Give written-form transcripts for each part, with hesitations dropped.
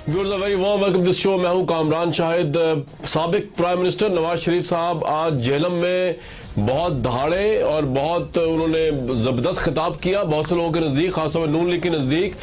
Viewers a very warm welcome this show. मैं हूं कामरान शाहिद। साबिक प्राइम मिनिस्टर नवाज शरीफ साहब आज झेलम में बहुत दहाड़े और बहुत उन्होंने जबरदस्त खिताब किया बहुत से लोगों के नज़दीक, खासतौर पर नून लीग के नज़दीक।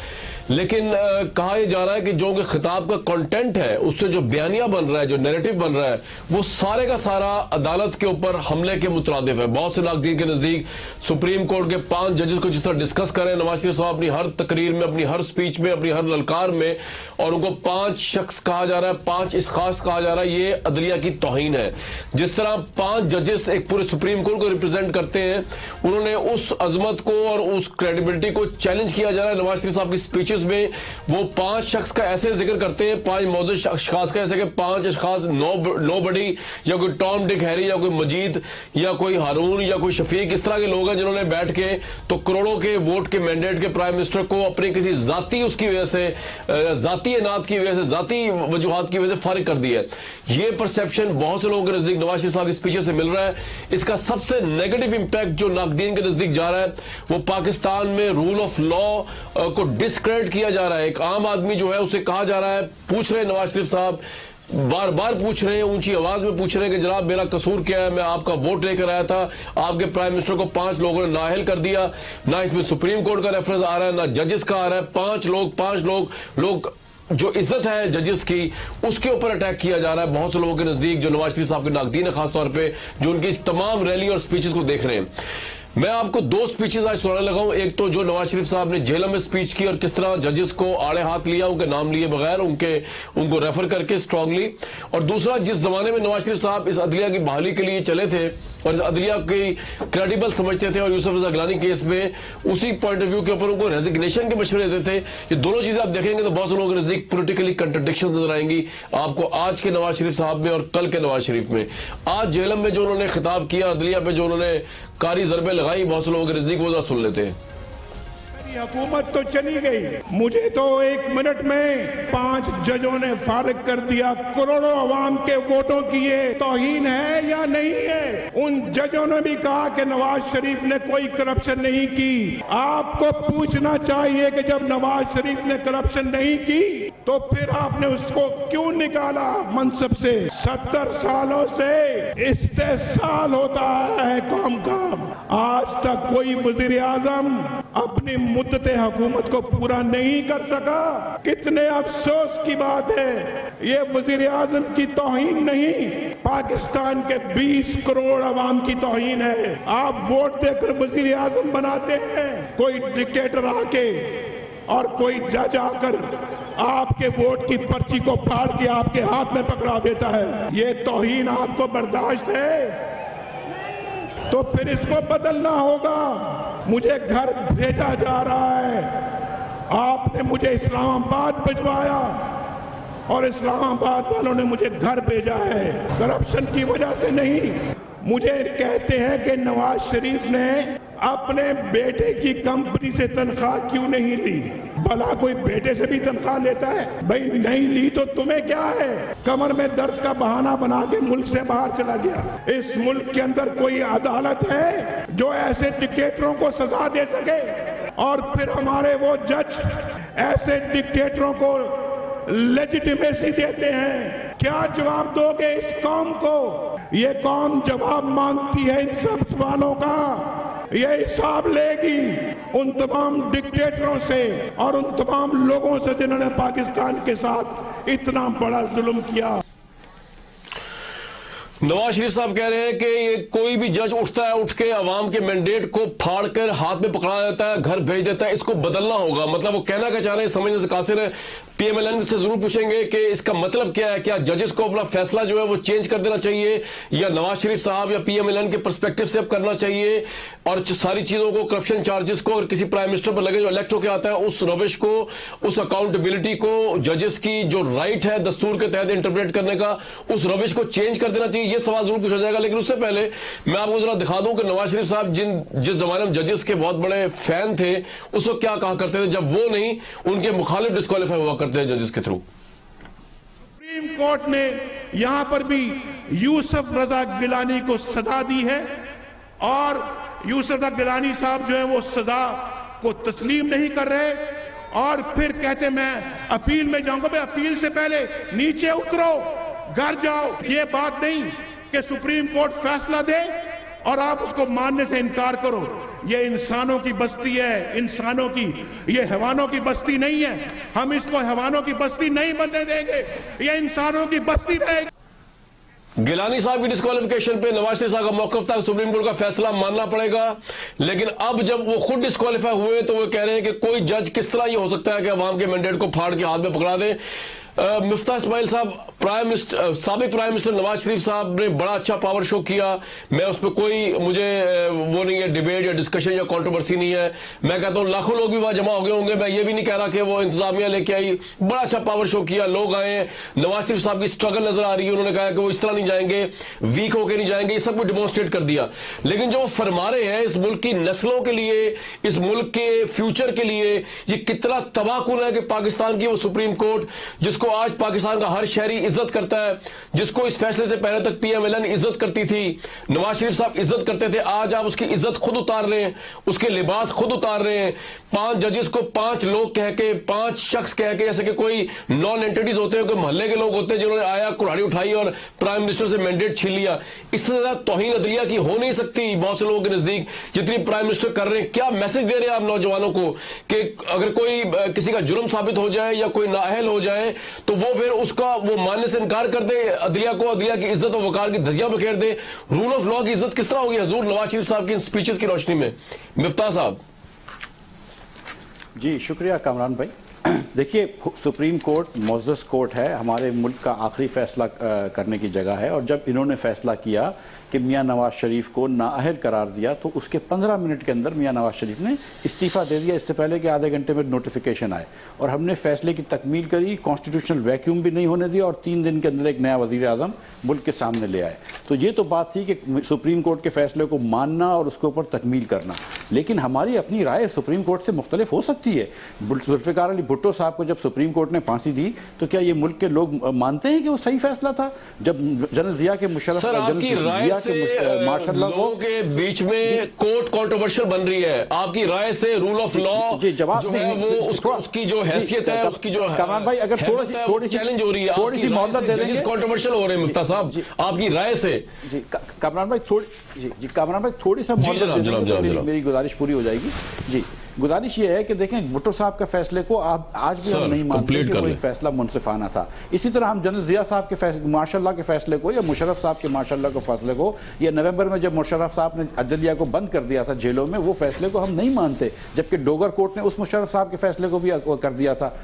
लेकिन कहा यह जा रहा है कि जो खिताब का कंटेंट है, उससे जो बयानिया बन रहा है, जो नैरेटिव बन रहा है, वो सारे का सारा अदालत के ऊपर हमले के मुतरादिफ है। बहुत से नाक़दीन के नज़दीक सुप्रीम कोर्ट के 5 जजेस को जिस तरह डिस्कस करें नवाज शरीफ साहब अपनी हर तकरीर में, अपनी हर स्पीच में, अपनी हर ललकार में, और उनको 5 शख्स कहा जा रहा है, 5 इश्खास कहा जा रहा है, ये अदलिया की तौहीन है। जिस तरह 5 जजेस एक पूरे सुप्रीम कोर्ट को रिप्रेजेंट करते हैं, उन्होंने उस अजमत को और उस क्रेडिबिलिटी को चैलेंज किया जा रहा है। नवाज शरीफ साहब की स्पीचेस में वो 5 शख्स का ऐसे जिक्र करते हैं, 5 मौजूद अशखास का, ऐसे कि 5 अशखास नो बडी, या कोई टॉम डिक हैरी, या कोई मजीद, या कोई हारून, या कोई शफीक, इस तरह के लोग हैं जिन्होंने बैठ के तो करोड़ों के वोट के मैंडेट के प्राइम मिनिस्टर को अपने किसी जाती उसकी वजह से, जाती एनात की वजह से, जाती वजूहात की वजह से फारिग कर दिया है। ये परसेप्शन बहुत से लोगों के नजदीक नवाज शरीफ साहब की स्पीचेस से मिल रहा है। इसका सबसे नेगेटिव इंपैक्ट जो नाक़दीन के नजदीक जा रहा है, वो पाकिस्तान में रूल ऑफ लॉ को डिस्क्रेडिट किया जा रहा है। एक आम आदमी जो है उसे कहा जा रहा है, पूछ रहे नवाज शरीफ साहब बार बार पूछ रहे हैं, ऊंची आवाज में पूछ रहे हैं कि जनाब मेरा कसूर क्या है, मैं आपका वोट लेकर आया था, आपके प्राइम मिनिस्टर को 5 लोगों ने नाअहल कर दिया। ना इसमें सुप्रीम कोर्ट का रेफरेंस आ रहा है, ना जजेस का आ रहा है। 5 लोग जो इज्जत है जजेस की, उसके ऊपर अटैक किया जा रहा है बहुत से लोगों के नजदीक, जो नवाज शरीफ साहब के नाक़दीन है खासतौर पे, जो उनकी इस तमाम रैली और स्पीचेस को देख रहे हैं। मैं आपको 2 स्पीचेस आज सुनाने लगा हूं। एक तो जो नवाज शरीफ साहब ने झेलम में स्पीच की और किस तरह जजेस को आड़े हाथ लिया, उनके नाम लिए बगैर, उनको रेफर करके स्ट्रांगली। और दूसरा, जिस जमाने में नवाज शरीफ साहब इस अदलिया की बहाली के लिए चले थे और इस अदलिया की क्रेडिबल समझते थे, और यूसुफ रजा गिलानी केस में उसी पॉइंट ऑफ व्यू के ऊपर उनको रेजिग्नेशन के मशवरे देते थे। ये दोनों चीजें आप देखेंगे तो बहुत से लोगों के नजदीक पोलिटिकली कंट्राडिक्शन नजर आएंगी आपको आज के नवाज शरीफ साहब में और कल के नवाज शरीफ में। आज झेलम में जो उन्होंने खिताब किया, अदलिया पे जो उन्होंने कारी ज़रबे लगाई बहुत से लोगों के नजदीक, वो जरा सुन लेते हैं। हुकूमत तो चली गई, मुझे तो 1 मिनट में 5 जजों ने फारिग कर दिया। करोड़ों अवाम के वोटों की ये तौहीन है या नहीं है? उन जजों ने भी कहा कि नवाज शरीफ ने कोई करप्शन नहीं की। आपको पूछना चाहिए कि जब नवाज शरीफ ने करप्शन नहीं की तो फिर आपने उसको क्यों निकाला मनसब से? 70 सालों से इस्तेसाल होता है कौम का। आज तक कोई वजीर आजम अपनी मुद्दत हुकूमत को पूरा नहीं कर सका। कितने अफसोस की बात है। ये वजीर आजम की तौहीन नहीं, पाकिस्तान के 20 करोड़ अवाम की तौहीन है। आप वोट देकर वजीर आजम बनाते हैं, कोई डिक्टेटर आके और कोई जज आकर आपके वोट की पर्ची को फाड़ के आपके हाथ में पकड़ा देता है। ये तौहीन आपको बर्दाश्त है? तो फिर इसको बदलना होगा। मुझे घर भेजा जा रहा है, आपने मुझे इस्लामाबाद भिजवाया और इस्लामाबाद वालों ने मुझे घर भेजा है, करप्शन की वजह से नहीं। मुझे कहते हैं कि नवाज शरीफ ने अपने बेटे की कंपनी से तनख्वाह क्यों नहीं ली? भला कोई बेटे से भी तनख्वाह लेता है? भाई नहीं ली तो तुम्हें क्या है? कमर में दर्द का बहाना बना के मुल्क से बाहर चला गया। इस मुल्क के अंदर कोई अदालत है जो ऐसे डिक्टेटरों को सजा दे सके? और फिर हमारे वो जज ऐसे डिक्टेटरों को लेजिटिमेसी देते हैं। क्या जवाब दोगे इस कौम को? ये कौम जवाब मांगती है इन सब सवालों का। ये हिसाब लेगी उन तमाम डिक्टेटरों से और उन तमाम लोगों से जिन्होंने पाकिस्तान के साथ इतना बड़ा जुल्म किया। नवाज शरीफ साहब कह रहे हैं कि ये कोई भी जज उठता है, उठ के अवाम के मैंडेट को फाड़ कर हाथ में पकड़ा देता है, घर भेज देता है, इसको बदलना होगा। मतलब वो कहना क्या चाह रहे हैं समझने से कासिर है। पीएमएलएन से जरूर पूछेंगे कि इसका मतलब क्या है, क्या जजेस को अपना फैसला जो है वो चेंज कर देना चाहिए, या नवाज शरीफ साहब या पीएमएलएन के पर्सपेक्टिव से अब करना चाहिए, और सारी चीजों को, करप्शन चार्जेस को, और किसी प्राइम मिनिस्टर पर लगे जो इलेक्ट होकर आता है, उस रविश को, उस अकाउंटेबिलिटी को, जजेस की जो राइट है दस्तूर के तहत इंटरप्रेट करने का, उस रविश को चेंज कर देना चाहिए। ये सवाल जरूर पूछा जाएगा। लेकिन उससे पहले मैं आपको जरा दिखा दूं कि नवाज शरीफ साहब जिस जमाने में जजेस के बहुत बड़े फैन थे, उस वक्त क्या कहा करते थे जब वो नहीं, उनके मुखालिफ डिस्क्वालीफाई हुआ करते हैं जजेस के थ्रू। सुप्रीम कोर्ट ने यहां पर भी यूसुफ रजा गिलानी को सजा दी है और यूसुफ रजा गिलानी साहब जो है वो सजा को तस्लीम नहीं कर रहे और फिर कहते मैं अपील में जाऊंगा। भाई अपील से पहले नीचे उतरो, घर जाओ। ये बात नहीं कि सुप्रीम कोर्ट फैसला दे और आप उसको मानने से इनकार करो। ये इंसानों की बस्ती है, इंसानों की, ये हैवानों की बस्ती नहीं है। हम इसको हैवानों की बस्ती नहीं बनने देंगे, ये इंसानों की बस्ती रहेगी। गिलानी साहब की डिस्क्वालिफिकेशन पे नवाज शरीफ साहब का मौकफ था, सुप्रीम कोर्ट का फैसला मानना पड़ेगा। लेकिन अब जब वो खुद डिस्क्वालीफाई हुए तो वो कह रहे हैं कि कोई जज किस तरह ये हो सकता है कि अवाम के मैंडेट को फाड़ के हाथ में पकड़ा दे। मिफ्ता इस्माइल साहब, साबिक प्राइम मिनिस्टर नवाज शरीफ साहब ने बड़ा अच्छा पावर शो किया। मैं उस पर कोई मुझे वो नहीं है, डिबेट या डिस्कशन या कंट्रोवर्सी नहीं है। मैं कहता हूं लाखों लोग भी वहां जमा हो गए होंगे। मैं ये भी नहीं कह रहा कि वो इंतजामिया लेके आई, बड़ा अच्छा पावर शो किया, लोग आए। नवाज शरीफ साहब की स्ट्रगल नजर आ रही है, उन्होंने कहा कि वो इस तरह नहीं जाएंगे, वीक होकर नहीं जाएंगे, ये सब कुछ डिमॉन्स्ट्रेट कर दिया। लेकिन जो वो फरमा रहे हैं इस मुल्क की नस्लों के लिए, इस मुल्क के फ्यूचर के लिए, ये कितना तबाहकुन है कि पाकिस्तान की वो सुप्रीम कोर्ट, जिसको आज पाकिस्तान का हर शहरी इज्जत करता है, जिसको इस फैसले से पहले तक पीएमएलएन इज्जत करती थी, नवाज शरीफ साहब इज्जत करते थे, आज आप उसकी इज्जत खुद उतार रहे हैं, उसके लिबास खुद उतार रहे हैं। 5 जजेस को 5 लोग कह के, 5 शख्स कह के, जैसे कि कोई नॉन एंटिटीज होते हैं, कोई मोहल्ले के लोग होते हैं जिन्होंने आया, कुल्हाड़ी उठाई और प्राइम मिनिस्टर से मैंडेट छीन लिया। इससे ज्यादा तौहीन अदलिया की हो नहीं सकती बहुत से लोगों के नजदीक, जितनी प्राइम मिनिस्टर कर रहे हैं। क्या मैसेज दे रहे हैं आप नौजवानों को कि अगर कोई किसी का जुर्म साबित हो जाए या कोई नाअहल हो जाए तो वो फिर उसका वो मानने से इनकार कर दे, अदलिया को, अदलिया की इज्जत और वकार की धज्जियां बखेर दे। रूल ऑफ लॉ की इज्जत किस तरह होगी हजूर नवाज शरीफ साहब की इन स्पीचेस की रोशनी में? मिफ्ता साहब जी, शुक्रिया कामरान भाई। देखिए, सुप्रीम कोर्ट मोअज़्ज़ज़ कोर्ट है, हमारे मुल्क का आखिरी फैसला करने की जगह है। और जब इन्होंने फैसला किया कि मियां नवाज शरीफ को नाअहल करार दिया तो उसके 15 मिनट के अंदर मियां नवाज शरीफ ने इस्तीफ़ा दे दिया, इससे पहले कि आधे घंटे में नोटिफिकेशन आए। और हमने फैसले की तकमील करी, कॉन्स्टिट्यूशनल वैक्यूम भी नहीं होने दिया और 3 दिन के अंदर एक नया वज़ीर आज़म मुल्क के सामने ले आए। तो ये तो बात थी कि सुप्रीम कोर्ट के फैसले को मानना और उसके ऊपर तकमील करना। लेकिन हमारी अपनी राय सुप्रीम कोर्ट से मुख्तलिफ हो सकती है। जुल्फ़िकार अली भुट्टो साहब को जब सुप्रीम कोर्ट ने फांसी दी तो क्या ये मुल्क के लोग मानते हैं कि वो सही फैसला था? जब जनरल जिया के मुशर्रफ लोगों के बीच में कोर्ट कंट्रोवर्शियल बन रही है, आपकी राय से रूल ऑफ लॉ जो है वो उसकी जो हैसियत है, उसकी जो भाई अगर थोड़ी चैलेंज हो रही है, थोड़ी सी मोहब्बत दे देंगे, कंट्रोवर्शियल हो रहे हैं मुफ्ता साहब आपकी राय से। जी कामरान भाई थोड़ी सा मेरी गुजारिश पूरी हो जाएगी। जी, गुजारिश ये है कि देखें, भुट्टो साहब के फैसले को आप आज भी हम नहीं मानते कि वो एक फैसला मुनसिफाना था। इसी तरह हम जनरल जिया साहब के माशाल्लाह के फैसले को या मुशर्रफ साहब के माशाल्लाह के फैसले को, या नवंबर में जब मुशर्रफ साहब ने अदलिया को बंद कर दिया था जेलों में, वो फैसले को हम नहीं मानते, जबकि डोगर कोर्ट ने उस मुशर्रफ साहब के फैसले को भी कर दिया था।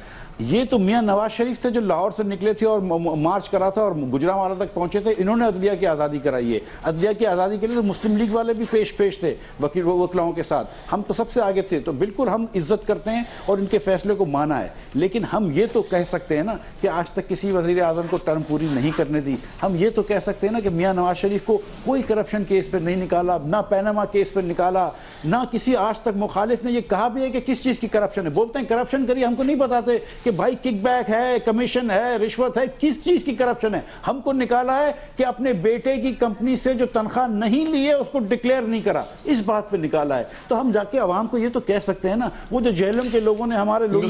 ये तो मियां नवाज शरीफ थे जो लाहौर से निकले थे और मार्च करा था और गुजरांवाला तक पहुंचे थे। इन्होंने अदलिया की आज़ादी कराई है। अदलिया की आज़ादी के लिए तो मुस्लिम लीग वाले भी पेश थे वकीलों के साथ, हम तो सबसे आगे थे। तो बिल्कुल हम इज्जत करते हैं और इनके फैसले को माना है। लेकिन हम ये तो कह सकते हैं ना कि आज तक किसी वज़ीर आज़म को टर्म पूरी नहीं करने दी। हम ये तो कह सकते हैं ना कि मियां नवाज शरीफ को कोई करप्शन केस पर नहीं निकाला, ना पैनामा केस पर निकाला, ना किसी आज तक मुखालिफ ने यह कहा भी है कि किस चीज़ की करप्शन है। बोलते हैं करप्शन करिए, हमको नहीं बताते कि भाई किकबैक है, कमीशन है, रिश्वत है, किस चीज की करप्शन है। हमको निकाला है कि अपने बेटे की कंपनी से जो तनख्वाह नहीं ली है उसको डिक्लेयर नहीं करा, इस बात पे निकाला है। तो हम जाके आवाम को ये तो कह सकते हैं ना, वो जो जेएलएम के लोगों ने हमारे लोगों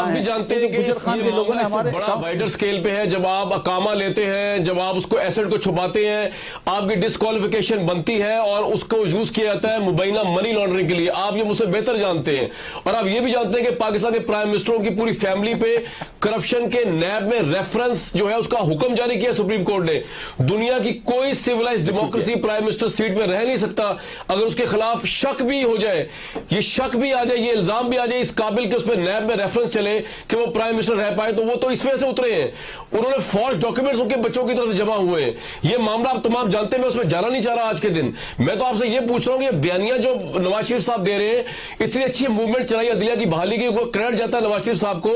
ने जानते हैं कि गुजर खान के लोगों ने हमारे बड़ा वाइडर स्केल पे है। जब आप अकामा लेते हैं, जब आप उसको एसेट को छुपाते हैं, आपकी डिस्क्वालिफिकेशन बनती है और उसको यूज किया जाता है मुबैना मनी लॉन्ड्रिंग के लिए। आप ये मुझसे बेहतर जानते हैं और आप ये भी जानते हैं कि पाकिस्तान के प्राइम मिनिस्टरों की पूरी फैमिली पे करप्शन के नैब में रेफरेंस जो है उसका हुक्म जारी किया सुप्रीम कोर्ट ने। दुनिया की कोई civilized democracy prime minister seat में रह नहीं सकता अगर उसके खिलाफ शक भी हो जाए, ये शक भी आ जाए, ये इल्जाम भी आ जाए इस काबिल के उस पर नैब में रेफरेंस चले कि वो प्राइम मिनिस्टर रह पाए, तो वो तो इस वजह से उतरे हैं। उन्होंने फॉल्स डॉक्यूमेंट्स उनके बच्चों की तरफ से जमा हुए हैं। ये मामला आप तमाम जानते हैं, मैं उसमें जाना नहीं चाह रहा आज के दिन। मैं तो आपसे ये पूछ रहा हूं कि बयानिया जो नवाज शरीफ साहब दे रहे हैं, इतनी अच्छी मूवमेंट चलाई अदलिया की बहाली की, क्रेडिट जाता है नवाज शरीफ साहब को,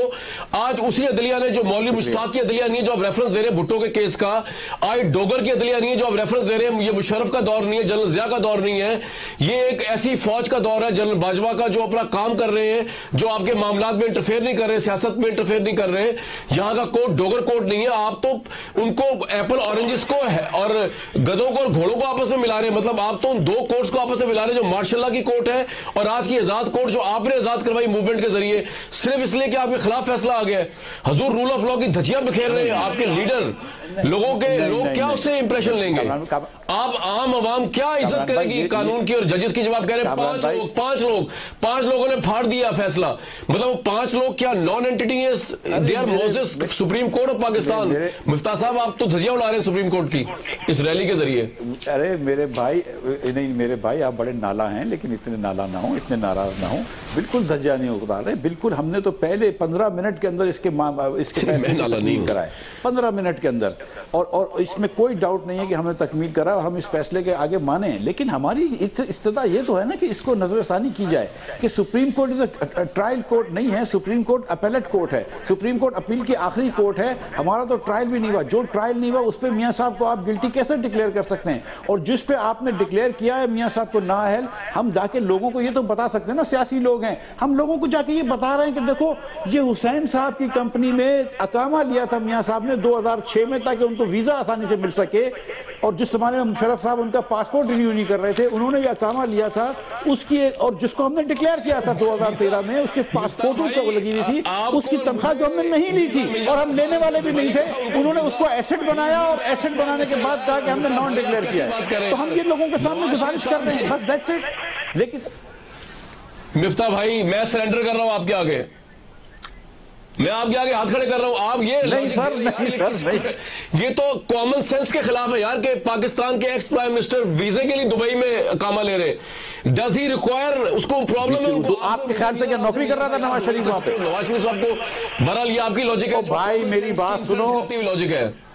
आज उसी अदलिया ने, जो मौलवी मुश्ताक की अदलिया नहीं है जो आप रेफरेंस दे रहे हैं भुट्टो के केस का, आज डोगर की अदलिया नहीं है जो आप रेफरेंस दे रहे हैं, ये मुशर्रफ का दौर नहीं है, जनरल जिया का दौर नहीं है, ये एक ऐसी फौज का दौर है जनरल बाजवा का, जो अपना काम कर रहे हैं, जो आपके मामलात में इंटरफेयर नहीं कर रहे, सियासत में इंटरफेयर नहीं कर रहे। यहां का कोर्ट डोगर कोर्ट नहीं है। आप तो उनको एप्पल ऑरेंजेस को और गधों को और घोड़ों को आपस में मिला रहे हैं। मतलब आप तो उन दो कोर्ट्स को आपस में मिला रहे हैं, जो मार्शल लॉ की कोर्ट है और आज की आजाद कोर्ट जो आपने आजाद करवाई मूवमेंट के जरिए, सिर्फ इसलिए कि आपके खिलाफ फैसला आ गया है। हजूर रूल ऑफ लॉ की धज्जियां बिखेर रहे हैं आपके लीडर, लोगों के लोग क्या उससे इंप्रेशन लेंगे? आप आम आवाम क्या इज्जत करेगी कानून की और जजेस की? जब आप कह रहे हैं पांच लोगों ने फाड़ दिया फैसला, मतलब 5 लोग क्या नॉन एंटिटी है? They are Moses Supreme Court of Pakistan. Miftah साहब, आप तो धज्जियां उड़ा रहे हैं सुप्रीम कोर्ट की इस रैली के जरिए। अरे मेरे भाई, नहीं मेरे भाई, आप बड़े नाला हैं, लेकिन इतने नाला ना हो, इतने नाराज ना हो। बिल्कुल धज्जियां नहीं उड़ा रहे, बिल्कुल। हमने तो पहले 15 मिनट के अंदर इसके नाला नहीं कराए, 15 मिनट के अंदर, और इसमें कोई डाउट नहीं है कि हमने तकमील करा और हम इस फैसले के आगे माने। लेकिन हमारी इस्तिदा ये तो है ना कि इसको नजरसानी की जाए कि सुप्रीम कोर्ट ट्रायल कोर्ट नहीं है, सुप्रीम कोर्ट अपीलेट कोर्ट है, सुप्रीम कोर्ट अपील की आखिरी कोर्ट है। हमारा तो ट्रायल भी नहीं हुआ, जो ट्रायल नहीं हुआ उस पर मियां साहब को आप गिल्टी कैसे डिक्लेयर कर सकते हैं? और जिस पे आपने डिक्लेयर किया है मियां साहब को नाअहल, हम जाके लोगों को ये तो बता सकते हैं ना, सियासी लोग हैं, हम लोगों को जाके ये बता रहे हैं कि देखो ये हुसैन साहब की कंपनी में अकामा लिया था मियां साहब ने 2006 में, ताकि उनको वीजा आसानी से मिल सके। और जिस जमाने में मुशर्रफ साहब उनका पासपोर्ट रिन्यू नहीं कर रहे थे, उन्होंने ये अकामा लिया था उसकी, और जिसको हमने डिक्लेयर किया था 2013 में, उसके पासपोर्टों को लगी हुई थी, उसकी तनख्वाह जो हमने नहीं ली थी और हम लेने वाले भी नहीं थे, उन्होंने उसको एसेट बनाया और एसेट बनाने के बाद कहा कि हमने नॉन डिक्लेयर किया है। तो हम ये लोगों के सामने गुजारिश कर रहे हैं, बस दैट्स इट। लेकिन मिफ्ता भाई, मैं सरेंडर कर रहा हूं आपके आगे, मैं आपके आगे हाथ खड़े कर रहा हूं। आप ये नहीं सर, नहीं, ये तो कॉमन सेंस के खिलाफ है यार, कि पाकिस्तान के एक्स प्राइम मिनिस्टर वीजे के लिए दुबई में अकामा ले रहे। डज ही रिक्वायर, उसको प्रॉब्लम है उनको? आपके ख्याल से क्या नौकरी कर रहा था नवाज शरीफ वहां पे? नवाज शरीफ साहब को, बहरहाल ये आपकी लॉजिक है भाई, मेरी बात सुनो, लॉजिक है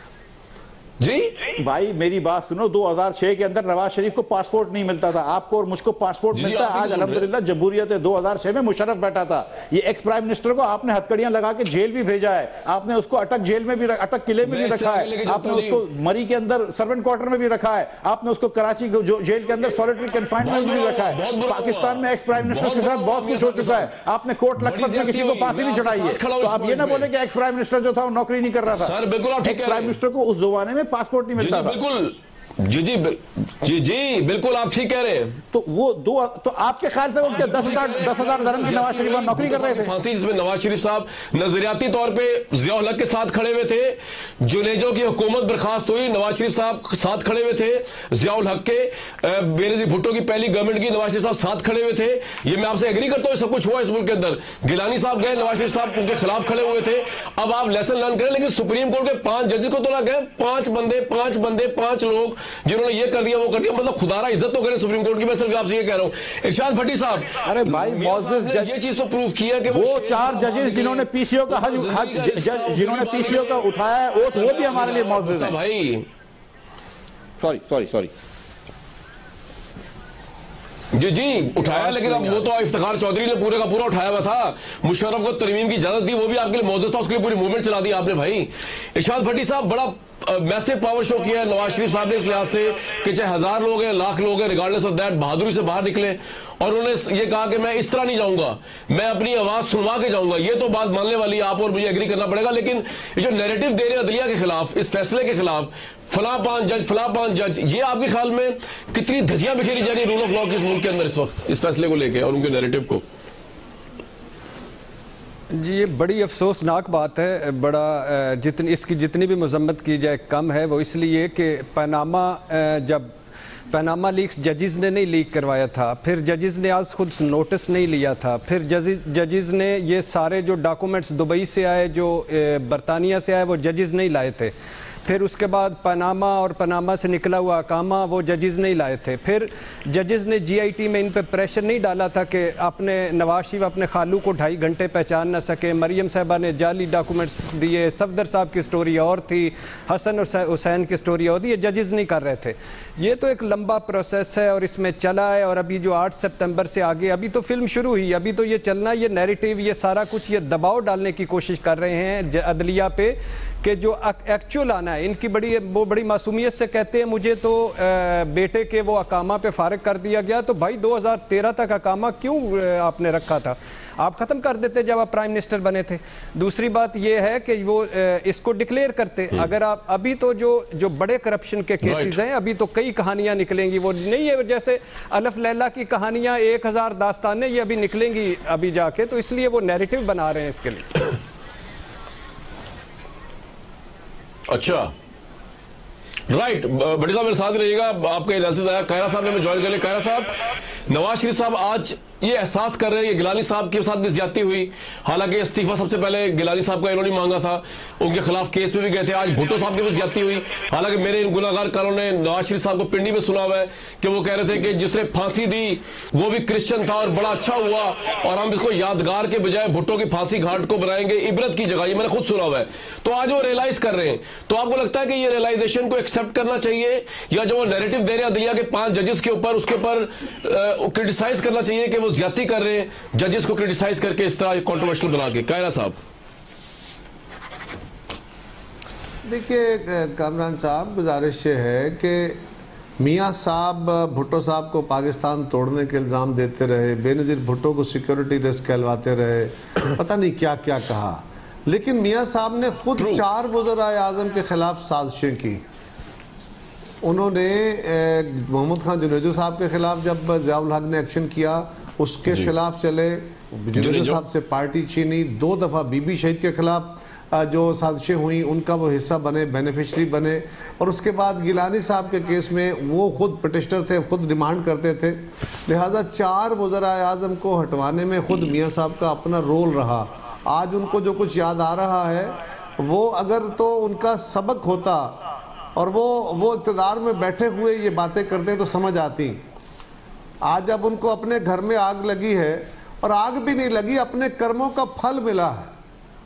जी भाई, मेरी बात सुनो। 2006 के अंदर नवाज शरीफ को पासपोर्ट नहीं मिलता था, आपको और मुझको पासपोर्ट मिलता है आज अल्हम्दुलिल्लाह। जमहूरियत है। 2006 में मुशर्रफ बैठा था, ये एक्स प्राइम मिनिस्टर को आपने हथकड़ियां लगा के जेल भी भेजा है, आपने उसको अटक जेल में भी, अटक किले में भी रखा है, आपने उसको मरी के अंदर सर्वेंट क्वार्टर में भी रखा है, आपने उसको कराची जेल के अंदर सॉलिटरी कन्फाइनमेंट में भी रखा है। पाकिस्तान में एक्स प्राइम मिनिस्टर के साथ बहुत कुछ हो चुका है। आपने कोर्ट लखपत में किसी को फांसी नहीं चढ़ाई है, तो आप ये ना बोले कि एक्स प्राइम मिनिस्टर जो था वो नौकरी नहीं कर रहा था। एक्स प्राइम मिनिस्टर को उस जमाने में पासपोर्ट नहीं मिलता। बिल्कुल जी बिल्कुल आप ठीक कह रहे हैं। तो वो तो आपके ख्याल से वो क्या 10,000 दरहम की नवाज शरीफ नौकरी कर रहे थे? फांसी जिसमें नवाज शरीफ साहब नजरियाती तौर पे जिया-उल हक के साथ खड़े हुए थे, जुनेजो की हुकूमत बर्खास्त हुई, नवाज शरीफ साहब साथ खड़े हुए थे, जिया-उल हक के, बेनजीर भुट्टो की पहली गवर्नमेंट की नवाज शरीफ साहब साथ खड़े हुए थे। ये मैं आपसे एग्री करता हूँ, सब कुछ हुआ इस मुल्क के अंदर। गिलानी साहब गए, नवाज शरीफ साहब उनके खिलाफ खड़े हुए थे। अब आप लेसन लर्न करें, लेकिन सुप्रीम कोर्ट के 5 जजेस को तो ना गए, 5 लोग जिन्होंने ये कर दिया वो कर दिया। मतलब खुदारा इज्जत तो करें सुप्रीम कोर्ट की। मैं सिर्फ आपसे ये कह रहा हूं इरशाद भट्टी साहब, अरे भाई ये चीज तो प्रूव किया कि वो 4 जजेस जिन्होंने पीसीओ का जिन्होंने पीसीओ का उठाया है वो भी हमारे लिए मौजूद है भाई। सॉरी जी उठाया, लेकिन अब वो तो इफ्तिखार चौधरी ने पूरे का पूरा उठाया हुआ था। मुशर्रफ को तरमीम की इजाजत दी, वो भी आपके लिए मौजूद था, उसके लिए पूरी मूवमेंट चला दी आपने भाई। इरशाद भट्टी साहब बड़ा मैसिव पावर शो किया है नवाज शरीफ साहब ने, इस लिहाज से कि चाहे 1000 लोग हैं, लाख लोग हैं, रिगार्डलेस ऑफ दैट बहादुरी से बाहर निकले और उन्होंने ये कहा कि मैं इस तरह नहीं जाऊंगा, मैं अपनी आवाज सुनवा के जाऊंगा। ये तो बात मानने वाली आप और मुझे एग्री करना पड़ेगा। लेकिन ये जो नैरेटिव दे रहे अदलिया के खिलाफ, इस फैसले के खिलाफ, फला 5 जज, ये आपके ख्याल में कितनी धज्जियां बिखेरी जा रही रूल ऑफ लॉ के इस मुल्क के अंदर इस वक्त, इस फैसले को लेकर और उनके नैरेटिव को? जी ये बड़ी अफसोसनाक बात है। बड़ा इसकी जितनी भी मजम्मत की जाए कम है। वो इसलिए कि जब पनामा लीक्स जजेस ने नहीं लीक करवाया था, फिर जजेस ने आज खुद नोटिस नहीं लिया था, फिर जजेस ने ये सारे जो डॉक्यूमेंट्स दुबई से आए, जो बरतानिया से आए, वो जजेस नहीं लाए थे। फिर उसके बाद पनामा और पनामा से निकला हुआ अकामा वो जजेस नहीं लाए थे। फिर जजेस ने GIT में इन पे प्रेशर नहीं डाला था कि अपने नवाज शरीफ अपने खालू को 2.5 घंटे पहचान ना सके। मरियम साहबा ने जाली डॉक्यूमेंट्स दिए, सफदर साहब की स्टोरी और थी, हसन हुसैन की स्टोरी और थी, ये जजेस नहीं कर रहे थे। ये तो एक लंबा प्रोसेस है और इसमें चला है। और अभी जो 8 सितंबर से आगे अभी तो फिल्म शुरू हुई, अभी तो ये चलना, ये नैरेटिव, ये सारा कुछ ये दबाव डालने की कोशिश कर रहे हैं अदलिया पे कि जो एक्चुअल आना है। इनकी बड़ी मासूमियत से कहते हैं मुझे तो बेटे के वो अकामा पे फारिग कर दिया गया, तो भाई 2013 तक अकामा क्यों आपने रखा था? आप ख़त्म कर देते जब आप प्राइम मिनिस्टर बने थे। दूसरी बात यह है कि वो इसको डिक्लेयर करते। अगर आप अभी तो जो बड़े करप्शन के केसेस हैं, अभी तो कई कहानियां निकलेंगी, वो नहीं है जैसे अलफ लैला की कहानियां 1000 दास्तानें ये अभी निकलेंगी अभी जाके, तो इसलिए वो नैरेटिव बना रहे हैं इसके लिए। अच्छा, राइट, बड़े साहब मेरे साथ रहिएगा, आपका एनालिसिस आया। कायरा साहब ने हमें ज्वाइन कर लिया। कायरा साहब, नवाज शरीफ साहब आज ये एहसास कर रहे हैं कि गिलानी साहब के साथ भी ज्यादती हुई, हालांकि इस्तीफा सबसे पहले गिलानी साहब का इन्होंने मांगा था, उनके खिलाफ केस पे भी गए थे। आज भुट्टो साहब के भी ज्यादती हुई, हालांकि मेरे इन गुनाहगार कारों ने नवाज शरीफ साहब को पिंडी में सुना हुआ है कि वो कह रहे थे कि जिसने फांसी दी वो भी क्रिश्चियन था और बड़ा अच्छा हुआ, और हम इसको यादगार के बजाय भुट्टो की फांसी घाट को बनाएंगे इबरत की जगह। ये मैंने खुद सुना हुआ है। तो आज वो रियलाइज कर रहे हैं, तो आपको लगता है कि ये रियलाइजेशन को एक्सेप्ट करना चाहिए, या जो वो नैरेटिव दे रहे हैं अदलिया के 5 जजेस के ऊपर, उसके ऊपर क्रिटिसाइज करना चाहिए कि वो ज्यादती कर रहे हैं, जजेस को क्रिटिसाइज करके इस तरह कंट्रोवर्शियल बना के? कायरा साहब, देखिए कामरान साहब, गुजारिश ये है कि मियाँ साहब भुट्टो साहब को पाकिस्तान तोड़ने के इल्ज़ाम देते रहे, बेनज़ीर भुट्टो को सिक्योरिटी रिस्क कहलवाते रहे, पता नहीं क्या क्या कहा, लेकिन मियाँ साहब ने खुद 4 वज़ीर आज़म के खिलाफ साजिशें की। उन्होंने मोहम्मद खान जुनेजो साहब के खिलाफ जब ज़ियाउल हक ने एक्शन किया उसके खिलाफ चले, जुनेजो साहब से पार्टी छीनी, 2 दफ़ा बीबी शहीद के खिलाफ जो साजिशें हुई उनका वो हिस्सा बने, बेनिफिशरी बने, और उसके बाद गिलानी साहब के केस में वो खुद पिटिशनर थे, खुद डिमांड करते थे। लिहाजा 4 वज़ीर आज़म को हटवाने में खुद मियाँ साहब का अपना रोल रहा। आज उनको जो कुछ याद आ रहा है वो अगर तो उनका सबक होता और वो इक़्तिदार में बैठे हुए ये बातें करते तो समझ आती। आज जब उनको अपने घर में आग लगी है, और आग भी नहीं लगी, अपने कर्मों का फल मिला है,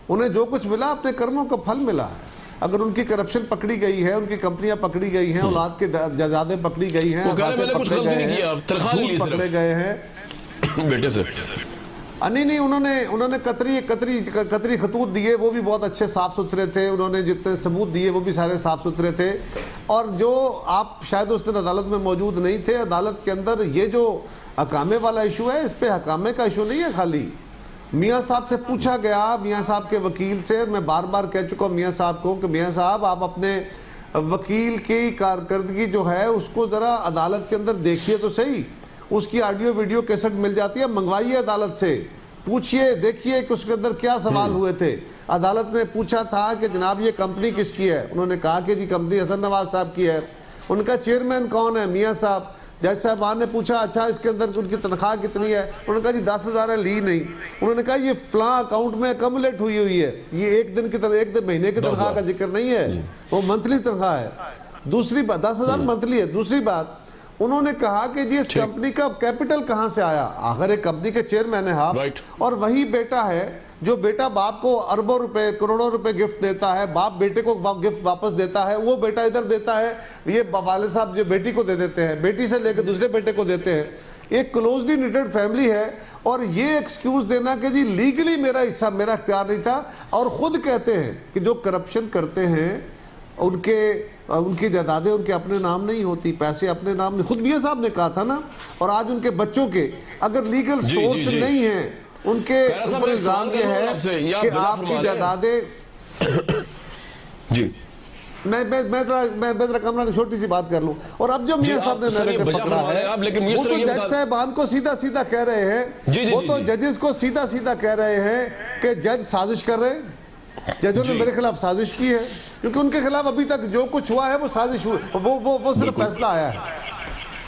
उन्हें जो कुछ मिला अपने कर्मों का फल मिला है। अगर उनकी करप्शन पकड़ी गई है, उनकी कंपनियां पकड़ी गई हैं, औलाद के जायदादें पकड़ी गई हैं, पकड़े गए हैं बेटे से, नहीं, उन्होंने कतरी खतूत दिए, वो भी बहुत अच्छे साफ सुथरे थे, उन्होंने जितने सबूत दिए वो भी सारे साफ सुथरे थे। और जो आप शायद उस दिन अदालत में मौजूद नहीं थे, अदालत के अंदर ये जो हकामे वाला इशू है, इस पे हकामे का इशू नहीं है खाली। मियाँ साहब से पूछा गया, मियाँ साहब के वकील से, मैं बार बार कह चुका हूँ मियाँ साहब को कि मियाँ साहब आप अपने वकील की कारकर्दगी जो है उसको ज़रा अदालत के अंदर देखिए तो सही, उसकी ऑडियो वीडियो कैसेट मिल जाती है, मंगवाइए अदालत से, पूछिए, देखिए कि उसके अंदर क्या सवाल हुए थे। अदालत ने पूछा था कि जनाब ये कंपनी किसकी है, उन्होंने कहा कि जी कंपनी हसन नवाज साहब की है। उनका चेयरमैन कौन है? मियाँ साहब। जज साहबान ने पूछा अच्छा इसके अंदर उनकी तनख्वाह कितनी है? उन्होंने कहा जी 10,000 है, ली नहीं। उन्होंने कहा ये फलां अकाउंट में कम्युलेट हुई है, ये एक दिन महीने की तनख्वाह का जिक्र नहीं है, वो मंथली तनख्वाह है। दूसरी बात 10,000 मंथली है। दूसरी बात उन्होंने कहा कि जी इस कंपनी का कैपिटल कहां से आया? आखिर एक कंपनी के चेयरमैन है आप, और वही बेटा है जो बेटा बाप को अरबों रुपए करोड़ों रुपए गिफ्ट देता है, बाप बेटे को गिफ्ट वापस देता है, वो बेटा इधर देता है, ये वाले साहब जो बेटी को दे देते हैं, बेटी से लेकर दूसरे बेटे को देते हैं। एक क्लोजली निटेड फैमिली है, और ये एक्सक्यूज देना कि जी लीगली मेरा हिस्सा, मेरा इख्तियार नहीं था। और खुद कहते हैं कि जो करप्शन करते हैं उनकी जायदादें उनके अपने नाम नहीं होती, पैसे अपने नाम नहीं। खुद मियां साहब ने कहा था ना। और आज उनके बच्चों के अगर लीगल सोर्स नहीं है, उनके ऊपर इल्जाम ये है कि आपकी जायदादें जी मैं जरा कमरा छोटी सी बात कर लूं। और अब जो मियां साहब ने नैरेटिव पकड़ा है, वो तो जज साहबान को सीधा सीधा कह रहे हैं, वो तो जजेस को सीधा सीधा कह रहे हैं कि जज साजिश कर रहे हैं, जजों ने मेरे खिलाफ साजिश की है, क्योंकि उनके खिलाफ अभी तक जो कुछ हुआ है वो साजिश हुई, वो सिर्फ फैसला आया है,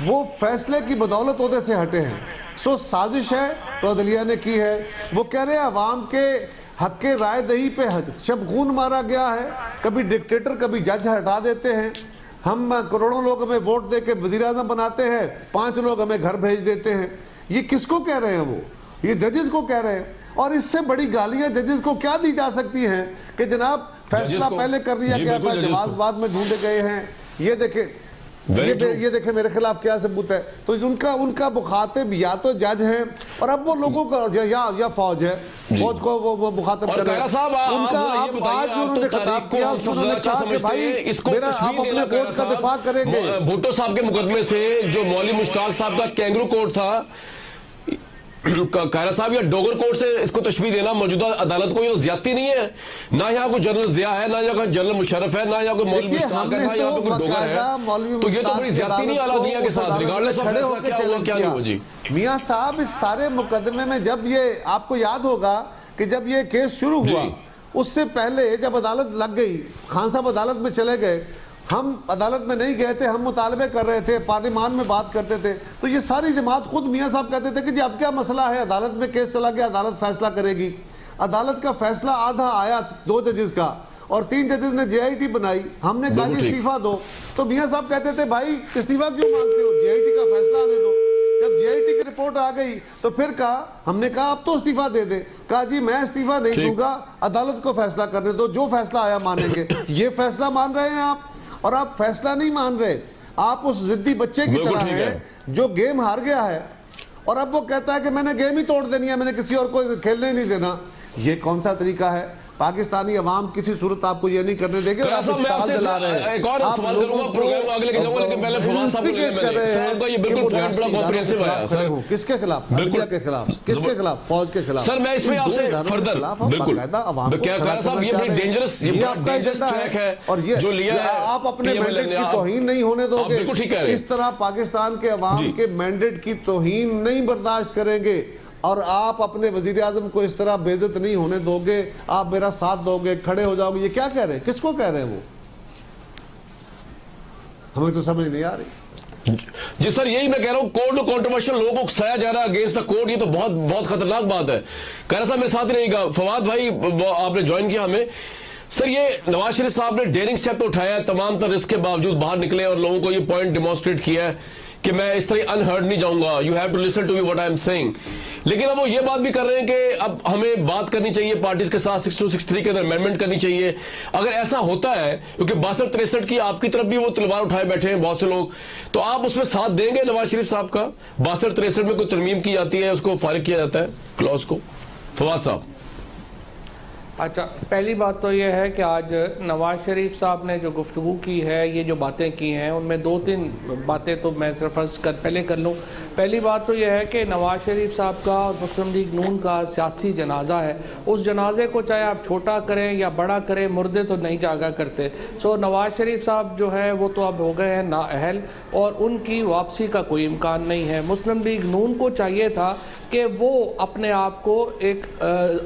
वो फैसले की बदौलत ओहदे से हटे हैं। सो साजिश है तो अदलिया ने की है। वो कह रहे हैं अवाम के हक के राय दही पे शब-खून मारा गया है। कभी डिक्टेटर, कभी जज हटा देते हैं। हम करोड़ों लोग हमें वोट दे के वज़ीर-ए-आज़म बनाते हैं, 5 लोग हमें घर भेज देते हैं। ये किसको कह रहे हैं? वो ये जजेस को कह रहे हैं। और इससे बड़ी गालियां जजेस को क्या दी जा सकती हैं कि जनाब फैसला पहले कर लिया गया था, जवाब बाद में ढूंढे गए हैं। ये देखे मेरे खिलाफ क्या सबूत है। तो उनका मुखातिब या तो जज है, और अब वो लोगों का या फौज है, फौज को वो मुखातिब कर रहे हैं। उनका आज उन्होंने खिताब किया, उन्होंने कहा कि भाई आप अपने वोट का दिफा करेंगे। भुट्टो साहब के मुकदमे से जो मौलवी मुश्ताक साहब का कैंगरू कोर्ट था, कायरा साहब या डोगर कोर्ट से इसको तशबीह देना मौजूदा अदालत को, ये तो ज्यादती नहीं है। ना यहाँ कोई जनरल जिया है, ना यहाँ कोई जनरल मुशर्रफ है, ना यहाँ कोई मौलवी मुश्ताक है, ना यहाँ पे कोई डोगर है। तो ये तो बड़ी ज्यादती नहीं आलादिया के साथ, रिगार्डलेस ऑफ फैसला क्या हुआ क्या नहीं हुआ। जी मियां साहब, इस सारे मुकदमे में जब ये आपको याद होगा कि जब ये केस शुरू हुआ, उससे पहले जब अदालत लग गई, खान साहब अदालत में चले गए, हम अदालत में नहीं गए थे, हम मुतालबे कर रहे थे, पार्लियामान में बात करते थे, तो ये सारी जमात खुद मियां साहब कहते थे कि जी अब क्या मसला है, अदालत में केस चला गया, अदालत फैसला करेगी। अदालत का फैसला आधा आया 2 जजेस का, और 3 जजेस ने JIT बनाई। हमने कहा जी इस्तीफा दो, तो मियां साहब कहते थे भाई इस्तीफा क्यों मांगते हो, JIT का फैसला आने दो। जब JIT की रिपोर्ट आ गई तो फिर हमने कहा अब तो इस्तीफा दे दे। कहा जी मैं इस्तीफा नहीं दूंगा, अदालत को फैसला करने दो, जो फैसला आया मानेंगे। ये फैसला मान रहे हैं आप, और आप फैसला नहीं मान रहे, आप उस जिद्दी बच्चे की तरह हैं जो गेम हार गया है, और अब वो कहता है कि मैंने गेम ही तोड़ देनी है, मैंने किसी और को खेलने नहीं देना। ये कौन सा तरीका है? पाकिस्तानी अवाम किसी सूरत आपको ये नहीं करने देंगे। एक और सवाल करूंगा, प्रोग्राम आगे लेके जाऊंगा, लेकिन पहले फवाद साहब को लेने में सवाल का ये बिल्कुल पॉइंट बड़ा कॉम्प्रिहेंसिव आया सर। किसके खिलाफ? मीडिया के खिलाफ, किसके खिलाफ? फौज के खिलाफ। सर मैं इसमें आपसे फर्दर बिल्कुल क्या कह रहा साहब, ये बड़ी डेंजरस ट्रैक है और ये जो लिया है, आप अपने मैंडेट की तौहीन नहीं होने दोगे। बिल्कुल ठीक है, इस तरह पाकिस्तान के अवाम के मैंडेट की तौहीन नहीं बर्दाश्त करेंगे, और आप अपने वज़ीर-ए-आज़म को इस तरह बेइज्जत नहीं होने दोगे, आप मेरा साथ दोगे, खड़े हो जाओगे। ये क्या कह रहे हैं, किसको कह रहे हैं वो? हमें तो समझ नहीं आ रही। जी सर, यही मैं कह रहा हूं, कोर्ट में कंट्रोवर्शियल लोगों को उकसाया जा रहा है अगेंस्ट द कोर्ट, ये तो बहुत बहुत खतरनाक बात है। कायरा साहब मेरे साथ ही रहेगा। फवाद भाई आपने ज्वाइन किया हमें। सर ये नवाज शरीफ साहब ने डेयरिंग स्टेप तो उठाया है, तमाम तर रिस्क के बावजूद बाहर निकले और लोगों को ये पॉइंट डिमॉन्स्ट्रेट किया है कि मैं इस तरह अनहर्ड नहीं जाऊंगा, you have to listen to me what I am saying. लेकिन अब वो ये बात भी कर रहे हैं कि अब हमें बात करनी चाहिए पार्टीज के साथ, 6263 के अंदर अमेंडमेंट करनी चाहिए। अगर ऐसा होता है, क्योंकि 62-63 की आपकी तरफ भी वो तलवार उठाए बैठे हैं बहुत से लोग, तो आप उसमें साथ देंगे नवाज शरीफ साहब का? 62-63 में कोई तरमीम की जाती है, उसको फारिग किया जाता है क्लॉज को। फवाद साहब। अच्छा, पहली बात तो यह है कि आज नवाज शरीफ साहब ने जो गुफ्तगू की है, ये जो बातें की हैं, उनमें 2-3 बातें तो मैं सिर्फ पहले कर लूँ। पहली बात तो यह है कि नवाज शरीफ साहब का और मुस्लिम लीग नून का सियासी जनाजा है, उस जनाजे को चाहे आप छोटा करें या बड़ा करें, मुर्दे तो नहीं जागा करते। सो नवाज शरीफ साहब जो है वो तो अब हो गए हैं नाअहल, और उनकी वापसी का कोई इम्कान नहीं है। मुस्लिम लीग नून को चाहिए था कि वो अपने आप को एक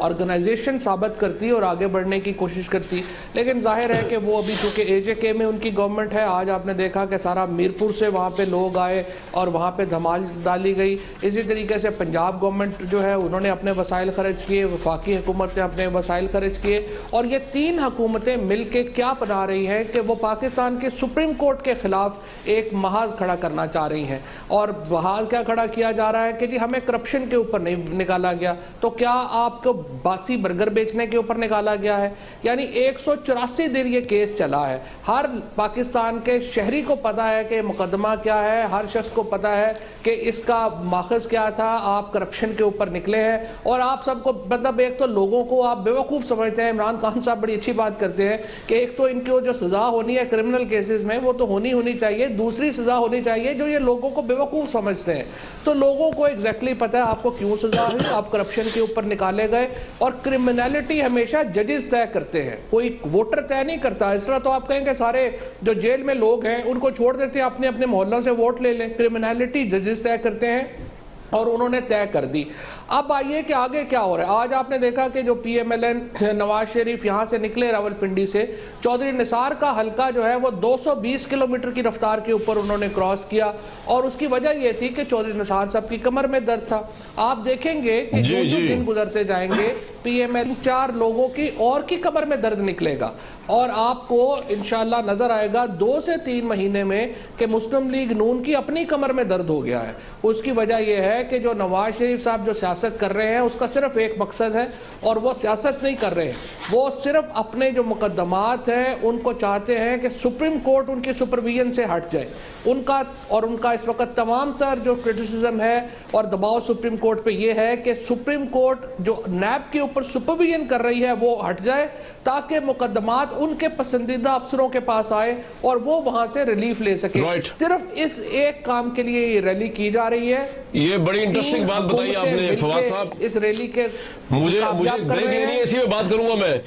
ऑर्गेनाइजेशन साबित करती और आगे बढ़ने की कोशिश करती, लेकिन जाहिर है कि वो अभी चूँकि AJK में उनकी गवर्नमेंट है। आज आपने देखा कि सारा मीरपुर से वहाँ पे लोग आए और वहाँ पे धमाल डाली गई। इसी तरीके से पंजाब गवर्नमेंट जो है उन्होंने अपने वसाइल खर्च किए, वफाकी हुकूमत ने अपने वसाइल खर्च किए, और ये 3 हुकूमतें मिल के क्या बना रही हैं कि वो पाकिस्तान के सुप्रीम कोर्ट के खिलाफ एक महाज खड़ा करना चाह रही हैं। और महाज क्या खड़ा किया जा रहा है कि जी हमें करप्शन ऊपर नहीं निकाला गया, तो क्या आपको बासी बर्गर बेचने के ऊपर निकाला गया है? यानी 184 दिन ये केस चला है। हर पाकिस्तान के शहरी को पता है कि मुकदमा क्या है, हर शख्स को पता है कि इसका माखज क्या था। आप करप्शन के ऊपर निकले हैं, और आप सबको मतलब एक तो लोगों को आप बेवकूफ़ समझते हैं। इमरान खान साहब बड़ी अच्छी बात करते हैं कि एक तो इनको जो सज़ा होनी है क्रिमिनल केसेस में वो तो होनी चाहिए, दूसरी सज़ा होनी चाहिए जो ये लोगों को बेवकूफ़ समझते हैं। तो लोगों को एग्जैक्टली पता है आपको क्यों सजा हुई, आप करप्शन के ऊपर निकाले गए। और क्रिमिनलिटी हमेशा जजेस तय करते हैं, कोई वोटर तय नहीं करता। इस तरह तो आप कहेंगे सारे जो जेल में लोग हैं उनको छोड़ देते हैं, अपने अपने मोहल्लों से वोट ले लें। क्रिमिनलिटी जजेस तय करते हैं, और उन्होंने तय कर दी। अब आइए कि आगे क्या हो रहा है। आज आपने देखा कि जो PMLN नवाज शरीफ यहाँ से निकले रावलपिंडी से, चौधरी निसार का हल्का जो है वो 220 किलोमीटर की रफ्तार के ऊपर उन्होंने क्रॉस किया, और उसकी वजह यह थी कि चौधरी निसार साहब की कमर में दर्द था। आप देखेंगे कि जो दिन गुजरते जाएंगे PMLN 4 लोगों की और की कमर में दर्द निकलेगा, और आपको इंशाल्लाह नजर आएगा 2 से 3 महीने में कि मुस्लिम लीग नून की अपनी कमर में दर्द हो गया है। उसकी वजह यह है कि जो नवाज शरीफ साहब जो सियासत कर रहे हैं उसका सिर्फ एक मकसद है, और वो सियासत नहीं कर रहे हैं, वो सिर्फ अपने जो मुकदमात हैं उनको चाहते हैं कि सुप्रीम कोर्ट उनकी सुपरविजन से हट जाए। उनका इस वक्त तमाम तर जो क्रिटिसिज्म है और दबाव सुप्रीम कोर्ट पे ये है कि सुप्रीम कोर्ट जो नैब के ऊपर सुपरविजन कर रही है वो हट जाए, ताकि मुकदमात उनके पसंदीदा अफसरों के पास आए और वो वहां से रिलीफ ले सके। सिर्फ इस एक काम के लिए ये रैली की जा रही है। ये बड़ी इंटरेस्टिंग बात बताई आपने फवाद साहब। इस रैली के मुझे ब्रेक लेनी है, इसी में बात करूंगा मैं।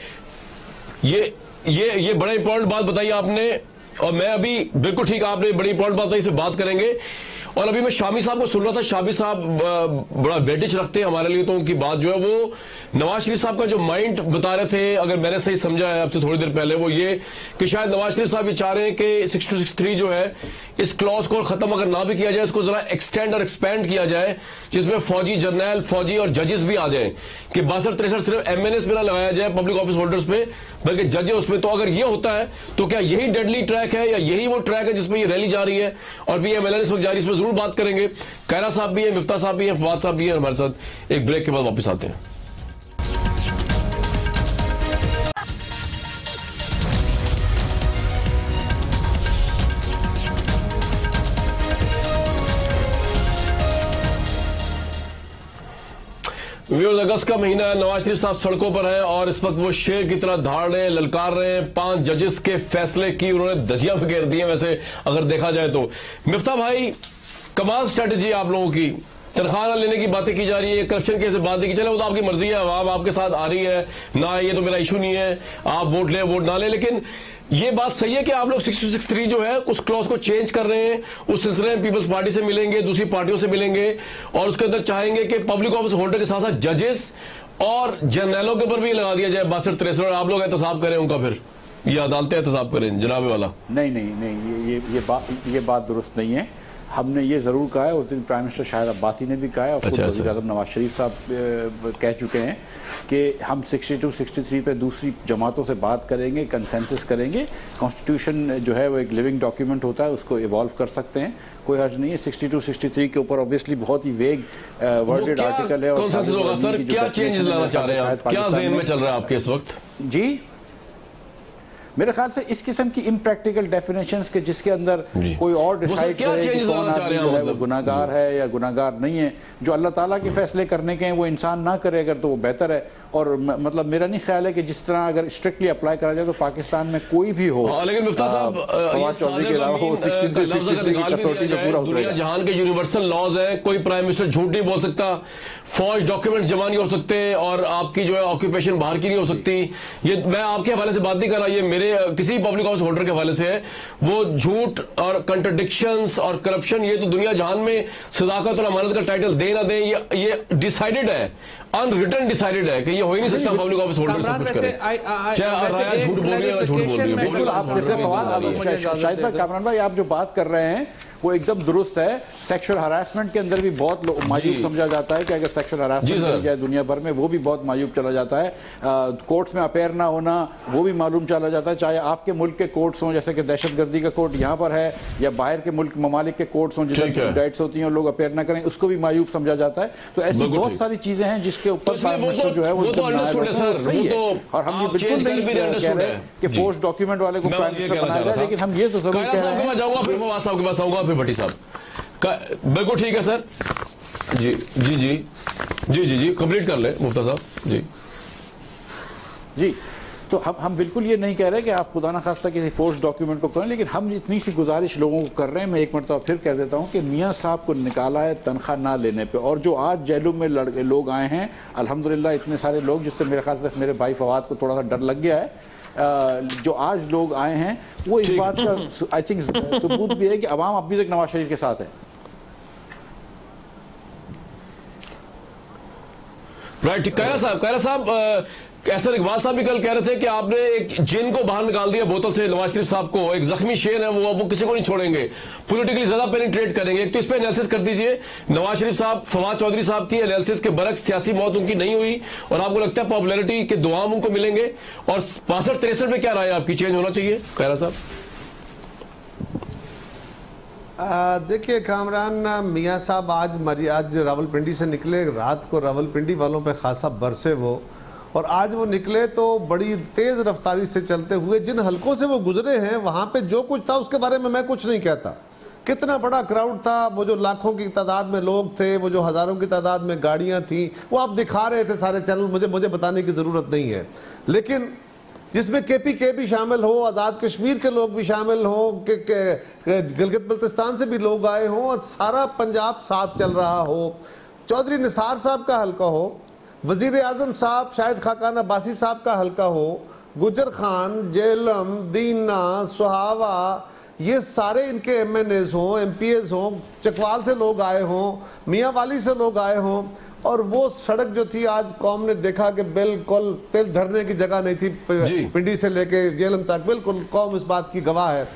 ये बड़ा इंपॉर्टेंट बात बताई आपने, और मैं अभी बिल्कुल ठीक आपने बड़ी इंपॉर्टेंट बात बताई, इसे बात करेंगे। और अभी मैं शामी साहब को सुन रहा था, शामी साहब बड़ा वेटेज रखते हैं हमारे लिए, तो उनकी बात जो है वो नवाज शरीफ साहब का जो माइंड बता रहे थे, अगर मैंने सही समझा है आपसे थोड़ी देर पहले, वो ये कि शायद नवाज शरीफ साहब ये चाह रहे हैं कि 6263 जो है इस क्लॉज को खत्म अगर ना भी किया जाए, इसको जरा एक्सटेंड और एक्सपेंड किया जाए, जिसमें फौजी जर्नल, फौजी और जजेस भी आ जाए, कि 62-63 सिर्फ MNS पे ना लगाया जाए पब्लिक ऑफिस होल्डर्स पे, बल्कि जजेस उसमें। तो अगर ये होता है तो क्या यही डेडली ट्रैक है, या यही वो ट्रैक है जिसमें ये रैली जा रही है और PMLN इस वक्त जारी, इसमें जरूर बात करेंगे। कैरा साहब भी है, मिफ्ता साहब भी है, फवाद साहब भी है हमारे साथ। एक ब्रेक के बाद वापस आते हैं। अगस्त का महीना है, नवाज शरीफ साहब सड़कों पर हैं और इस वक्त वो शेर की तरह धाड़ रहे हैं, ललकार रहे हैं। 5 जजेस के फैसले की उन्होंने धजिया में घेर दी है। वैसे अगर देखा जाए तो मिफ्ता भाई, कमाल स्ट्रेटेजी आप लोगों की, तनख्वाह ना लेने की बातें की जा रही है, करप्शन केस बात की, चले वो तो आपकी मर्जी है, आवाम आपके साथ आ रही है ना, ये तो मेरा इशू नहीं है, आप वोट लें वोट ना लें। लेकिन ये बात सही है कि आप लोग 6263 जो है उस क्लॉज को चेंज कर रहे हैं, उस सिलसिले में पीपल्स पार्टी से मिलेंगे, दूसरी पार्टियों से मिलेंगे, और उसके अंदर चाहेंगे कि पब्लिक ऑफिस होल्डर के साथ साथ जजेस और जर्नलों के ऊपर भी लगा दिया जाए 62-63, और आप लोग एहतसाब करें उनका, फिर ये अदालतें एहतसाब करें जनाब वाला। नहीं, ये बात दुरुस्त नहीं है। हमने ये ज़रूर कहा है, उस दिन प्राइम मिनिस्टर शाहिद अब्बासी ने भी कहा है, और खुद वज़ीर आज़म नवाज शरीफ साहब कह चुके हैं कि हम 62-63 पे दूसरी जमातों से बात करेंगे, कंसेंसस करेंगे। कॉन्स्टिट्यूशन जो है वो एक लिविंग डॉक्यूमेंट होता है, उसको इवॉल्व कर सकते हैं, कोई हर्ज नहीं है। 62-63 के ऊपर ऑब्वियसली बहुत ही वेग वर्डेड आर्टिकल है। कंसेंसस होगा सर, क्या चेंजेस लाना चाह रहे हैं आप, क्या ज़हन में चल रहा है आपके इस वक्त? जी, मेरे ख्याल से इस किस्म की इम्प्रैक्टिकल डेफिनेशंस के जिसके अंदर कोई और डिसाइड करे कि कौन आदमी जो है वो गुनाहगार है या गुनाहगार नहीं है, जो अल्लाह ताला के फैसले करने के हैं वो इंसान ना करे अगर, तो वो बेहतर है। और मतलब मेरा नहीं ख्याल है कि जिस तरह अगर स्ट्रिक्टली अप्लाई करा जाए तो पाकिस्तान में कोई भी हो, लेकिन मुफ्ता साहब दुनिया जहान के यूनिवर्सल लॉज है, कोई प्राइम मिनिस्टर झूठ नहीं बोल सकता, फौज डॉक्यूमेंट जमा नहीं हो सकते, और आपकी जो है ऑक्यूपेशन बाहर की नहीं हो सकती। ये मैं आपके हवाले से बात नहीं कर रहा, ये मेरे किसी पब्लिक ऑफिस होल्डर के हवाले से है। वो झूठ और कंट्रडिक्शंस और करप्शन, ये तो दुनिया जहान में सदाकत और अमानत का टाइटल दे ना दे, ये डिसाइडेड है, अनरिटन डिसाइडेड है कि ये हो ही नहीं सकता पब्लिक ऑफिस होल्डर सब कुछ करे, चाहे राया झूठ बोल रही है, झूठ बोल रही है। शाहिद भाई, कामरान भाई, आप जो बात कर रहे हैं वो एकदम दुरुस्त है। सेक्सुअल हरासमेंट के अंदर भी बहुत मायूब समझा जाता है कि अगर सेक्सुअल हरासमेंट की जाए दुनिया भर में, वो भी बहुत मायूब चला जाता है। कोर्ट्स में अपेयर ना होना, वो भी मालूम चला जाता है, चाहे आपके मुल्क के कोर्ट्स हों, जैसे कि दहशतगर्दी का कोर्ट यहाँ पर है, या बाहर के मुल्क ममालिक के कोर्ट्स हों जिसमें डाइट्स होती हैं और लोग अपेयर ना करें, उसको भी मायूब समझा जाता है। तो ऐसी बहुत सारी चीजें हैं जिसके ऊपर जो है वो सही है, और हम ये बिल्कुल नहीं कह रहे कि फोर्स डॉक्यूमेंट वाले को प्राइम मिनिस्टर बनाया जाए, लेकिन हम ये तो जरूर कह रहे हैं। जाऊंगा फिर फवाद साहब के पास आऊंगा, फिर भट्टी साहब का, बिल्कुल ठीक है सर। जी जी जी जी जी जी कंप्लीट कर ले मुफ्ता साहब। जी जी, तो हम बिल्कुल ये नहीं कह रहे कि आप खुदा ना खास्ता किसी फोर्स डॉक्यूमेंट को करें, लेकिन हम इतनी सी गुजारिश लोगों को कर रहे हैं। मैं एक मरतबा फिर कह देता हूँ कि मियाँ साहब को निकाला है तनख्वाह ना लेने पे, और जो आज जेलों में लोग आए हैं, अल्हम्दुलिल्लाह इतने सारे लोग, जिससे मेरे ख्याल से मेरे भाई फवाद को थोड़ा सा डर लग गया है, जो आज लोग आए हैं, वो इस बात का आई थिंक सबूत भी है कि अवाम अभी तक नवाज शरीफ के साथ है। राइट, कैरा साहब एहसन इकबाल साहब भी कल कह रहे थे कि आपने एक जिन को बाहर निकाल दिया बोतल से, नवाज शरीफ साहब को, एक जख्मी शेर है वो किसी को नहीं छोड़ेंगे, पॉलिटिकली ज्यादा पेनिट्रेट करेंगे। एक तो इस पे एनालिसिस कर दीजिए, नवाज शरीफ साहब, फवाद चौधरी साहब की एनालिसिस के बरक्स सियासी मौत उनकी नहीं हुई और आपको लगता है पॉपुलैरिटी के दुआम उनको मिलेंगे, और 62-63 में क्या राय आपकी, चेंज होना चाहिए कैरा साहब? देखिए कामरान मियां साहब आज रावलपिंडी से निकले, रात को रावलपिंडी वालों पे खासा बरसे वो, और आज वो निकले तो बड़ी तेज रफ्तारी से चलते हुए जिन हलकों से वो गुजरे हैं वहां पे जो कुछ था उसके बारे में मैं कुछ नहीं कहता। कितना बड़ा क्राउड था, वो जो लाखों की तादाद में लोग थे, वो जो हजारों की तादाद में गाड़ियां थी, वो आप दिखा रहे थे सारे चैनल, मुझे बताने की जरूरत नहीं है। लेकिन जिसमें KPK भी शामिल हो, आज़ाद कश्मीर के लोग भी शामिल हो, गिलगित बल्तिस्तान से भी लोग आए हों, और सारा पंजाब साथ चल रहा हो, चौधरी निसार साहब का हल्का हो, वजीर आजम साहब शायद खाकान अब्बासी साहब का हल्का हो, गुजर खान, जेलम, दीना, सुहावा, ये सारे इनके MNAs हों, MPAs हों, चकवाल से लोग आए हों, मियाँ वाली से लोग आए हों, और वो सड़क जो थी आज कौम ने देखा कि बिल्कुल तिल धरने की जगह नहीं थी, पिंडी से लेके जेलम तक बिल्कुल कौम इस बात की गवाह है।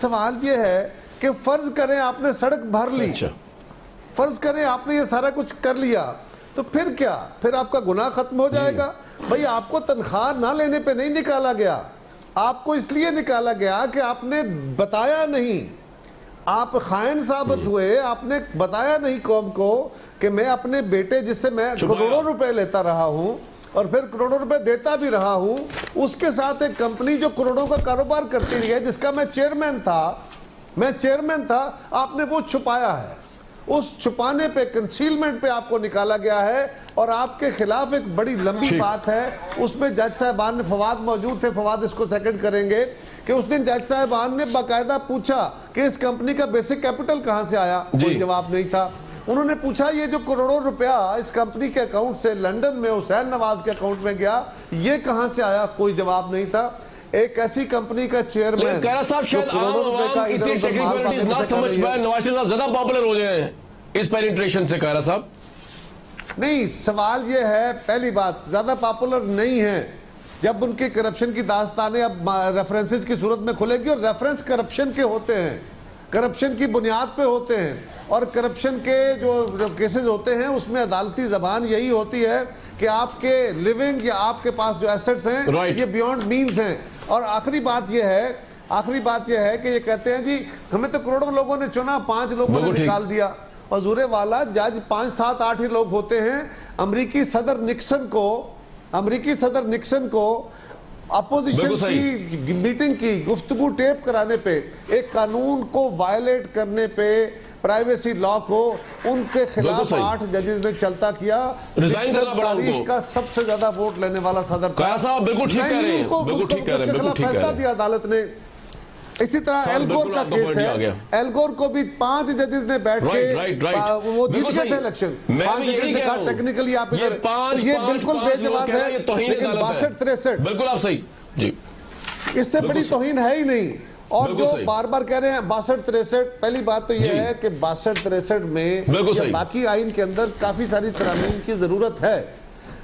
सवाल ये है कि फर्ज करें आपने सड़क भर ली, फर्ज करें आपने ये सारा कुछ कर लिया, तो फिर क्या, फिर आपका गुनाह खत्म हो जाएगा? भाई आपको तनख्वाह ना लेने पे नहीं निकाला गया, आपको इसलिए निकाला गया कि आपने बताया नहीं, आप खाइन साबित हुए, आपने बताया नहीं कौम को कि मैं अपने बेटे जिससे मैं करोड़ों रुपए लेता रहा हूं और फिर करोड़ों रुपए देता भी रहा हूं, उसके साथ एक कंपनी जो करोड़ों का कारोबार करती रही है, जिसका मैं चेयरमैन था, आपने वो छुपाया है। उस छुपाने पे, कंसीलमेंट पे आपको निकाला गया है, और आपके खिलाफ एक बड़ी लंबी बात है, उसमें जज साहबान ने, फवाद मौजूद थे, फवाद इसको सेकंड करेंगे, कि उस दिन जज साहबान ने बाकायदा पूछा कि इस कंपनी का बेसिक कैपिटल कहां से आया, कोई जवाब नहीं था। उन्होंने पूछा ये जो करोड़ों रुपया इस कंपनी के अकाउंट से लंदन में हुसैन नवाज के अकाउंट में गया, ये कहां से आया, कोई जवाब नहीं था। एक ऐसी कंपनी का चेयरमैन, साहब शायद इतनी टेक्निकलिटीज ना समझ पाए, नवाज शरीफ साहब ज्यादा पॉपुलर हो जाए इस पेनिट्रेशन से, कैरा साहब? नहीं, सवाल ये है, पहली बात ज्यादा पॉपुलर नहीं है। जब उनकी करप्शन की दास्तानें अब रेफरेंसेस की सूरत में खुलेगी, और रेफरेंस करप्शन के होते हैं, करप्शन की बुनियाद पे होते हैं, और करप्शन के जो केसेस होते हैं उसमें अदालती जबान यही होती है कि आपके लिविंग या आपके पास जो एसेट्स हैं ये बियॉन्ड मीन्स हैं। और आखिरी बात यह है कि ये कहते हैं जी हमें तो करोड़ों लोगों ने चुना, 5 लोगों ने निकाल दिया, और ज़ूरे वाला जज 5, 7, 8 ही लोग होते हैं। अमेरिकी सदर निक्सन को अपोजिशन की मीटिंग की गुफ्तगू टेप कराने पे, एक कानून को वायलेट करने पे, प्राइवेसी लॉ को, उनके खिलाफ 8 जजेस ने चलता किया। तारीख का सबसे ज्यादा वोट लेने वाला सदर था। बिल्कुल ठीक कह रहे हैं, फैसला दिया अदालत ने। इसी तरह एलगोर का केस है, एलगोर को भी 5 जजेस ने बैठ के वो जीत गए थे इलेक्शन। 5 जजेस ने कहा टेक्निकली आप इधर, ये बिल्कुल बेजवाब है, लेकिन 62-63 बिल्कुल आप सही जी, इससे बड़ी तौहीन है ही नहीं। और जो बार बार कह रहे हैं 62-63, पहली बात तो यह है कि 62-63 में बाकी आइन के अंदर काफी सारी तरामीम की जरूरत है,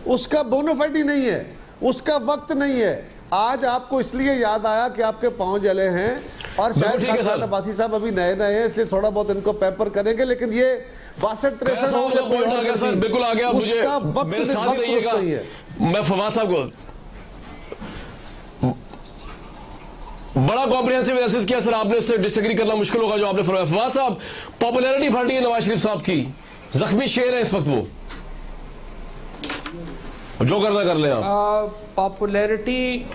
उसका बोनोफाइड नहीं है, उसका वक्त नहीं है। आज आपको इसलिए याद आया कि आपके पांव जले हैं, और शायद खान अब्बासी साहब अभी नए हैं, इसलिए थोड़ा बहुत इनको पेपर करेंगे, लेकिन ये 62-63 बिल्कुल आ गया। मुझे मेरे साथ ही रहिएगा, मैं फवाद साहब को बड़ा कॉम्प्रिहेंसिव एनालिसिस किया सर आपने, इससे डिसएग्री करना मुश्किल होगा जो आपने फरमाया। फवाद साहब, पॉपुलैरिटी बढ़ रही है नवाज शरीफ साहब की, जख्मी शेर है इस वक्त, वो जो करना कर ले आप। पॉपुलैरिटी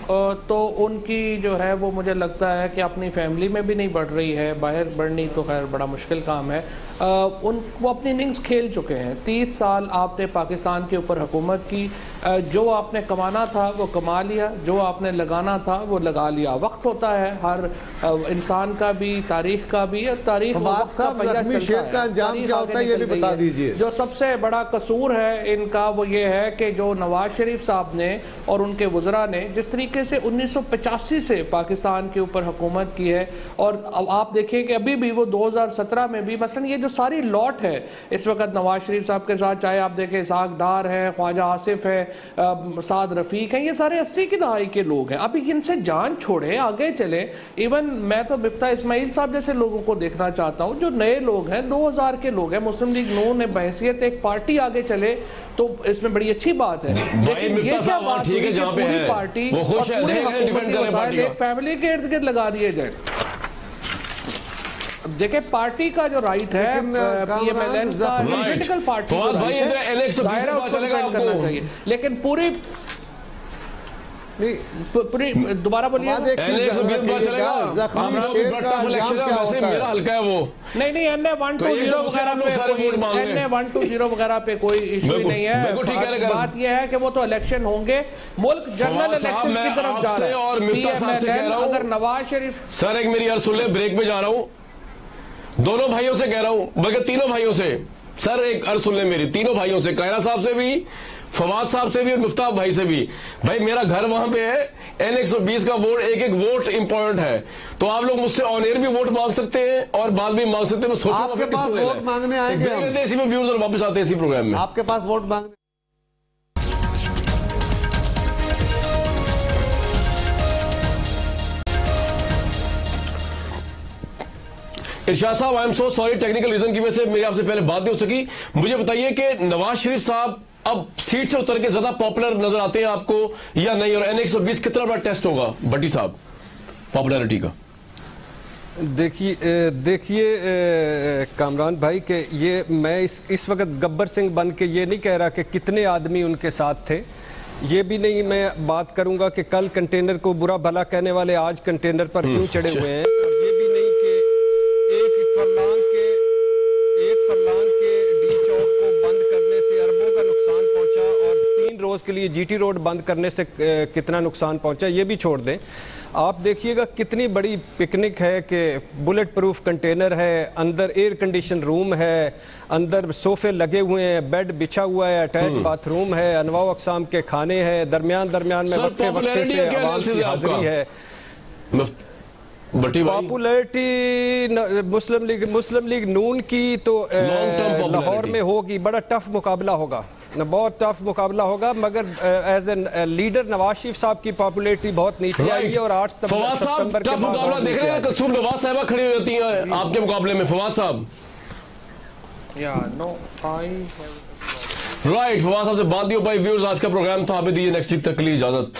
तो उनकी जो है वो मुझे लगता है कि अपनी फैमिली में भी नहीं बढ़ रही है, बाहर बढ़नी तो खैर बड़ा मुश्किल काम है। वो अपनी इनिंग्स खेल चुके हैं। 30 साल आपने पाकिस्तान के ऊपर हुकूमत की, जो आपने कमाना था वो कमा लिया, जो आपने लगाना था वो लगा लिया। वक्त होता है हर इंसान का भी, तारीख का भी, तारीख का अंजाम क्या होता है ये भी बता दीजिए। जो सबसे बड़ा कसूर है इनका वो ये है कि जो नवाज शरीफ साहब ने और उनके वज़रा ने जिस तरीके से 1985 से पाकिस्तान के ऊपर हुकूमत की है, और अब आप देखिए कि अभी भी वो 2017 में भी मसलन ये जो सारी लॉट है इस वक्त नवाज शरीफ साहब के साथ, चाहे आप देखें इसाक डार है, ख्वाजा आसिफ है, साद रफ़ीक हैं, ये सारे 80 की दहाई के लोग हैं। अभी इनसे जान छोड़े, आगे चले। इवन मैं तो मिफ्ता इस्माइल साहब जैसे लोगों को देखना चाहता हूँ जो नए लोग हैं, 2000 के लोग हैं, मुस्लिम लीग नून ने बहैसियत एक पार्टी आगे चले तो इसमें बड़ी अच्छी बात है। लेकिन ये क्या बात है कि पूरी पार्टी वो खुश है, एक फैमिली के इर्द गिर्द लगा दिए जाए। देखिए पार्टी का जो राइट है, पीएमएलएन का पॉलिटिकल पार्टी करना चाहिए, लेकिन पूरी दोबारा बोलिए। मेरा हल्का है वो नहीं NA 120 वगैरह पे कोई इशू नहीं है। बात यह है कि वो तो इलेक्शन होंगे, मुल्क जनरल इलेक्शन की तरफ जा रहा है। और अगर नवाज शरीफ सर एक मेरी अर्ज सुन ले, ब्रेक पे जा रहा हूँ, दोनों भाइयों से कह रहा हूं, बल्कि तीनों भाइयों से। सर एक अर्ज सुन ले मेरी, तीनों भाइयों से, कायरा साहब से भी, फवाद साहब से भी और मुफ्ताह भाई से भी। भाई मेरा घर वहां पे है, N120 का वोट, एक वोट इंपॉर्टेंट है, तो आप लोग मुझसे ऑन एयर भी वोट मांग सकते हैं और बाद भी मांग सकते हैं। मैं सोचूंगा आपके पास वोट मांगने आएंगे इसी में व्यूज और वापस आते हैं इसी प्रोग्राम में। आपके पास वोट मांगने इरशाद साहब, I am so sorry, technical reason की वजह से मेरी आपसे पहले बात नहीं हो सकी। मुझे बताइए कि नवाज शरीफ साहब अब सीट से उतर के ज्यादा पॉपुलर नजर आते हैं आपको या नहीं, और N120 कितना बड़ा टेस्ट होगा भट्टी साहब पॉपुलैरिटी का? देखिए कामरान भाई के ये मैं इस वक्त गब्बर सिंह बन के ये नहीं कह रहा कि कितने आदमी उनके साथ थे, ये भी नहीं मैं बात करूंगा कि कल कंटेनर को बुरा भला कहने वाले आज कंटेनर पर क्यों चढ़े हुए हैं, और ये भी नहीं कि एक फरलांग के डी चौक को बंद करने से अरबों का नुकसान पहुंचा और 3 रोज के लिए GT रोड बंद करने से कितना नुकसान पहुंचा, ये भी छोड़ दें। आप देखिएगा कितनी बड़ी पिकनिक है कि बुलेट प्रूफ कंटेनर है, अंदर एयर कंडीशन रूम है, अंदर सोफे लगे हुए हैं, बेड बिछा हुआ है, अटैच बाथरूम है, अनवा अकसाम के खाने हैं, दरमियान में वक्फे वक्फे से आवाम की हाजिरी है। पॉपुलैरिटी मुस्लिम लीग नून की तो लाहौर में होगी, बड़ा टफ मुकाबला होगा, बहुत टफ मुकाबला होगा, मगर as a leader Nawaz Sharif साहब की पॉपुलैरिटी बहुत नीचे आई है और 8 सितंबर के मुकाबला देख रहे हैं। कसूर नवाज साहिबा खड़ी रहती हैं आपके मुकाबले में, फवाद साहब। राइट, फवाद साहब से बात नहीं हो पाई। व्यूअर्स, आज का प्रोग्राम था, हमें दीजिए नेक्स्ट वीक तक के लिए इजाजत।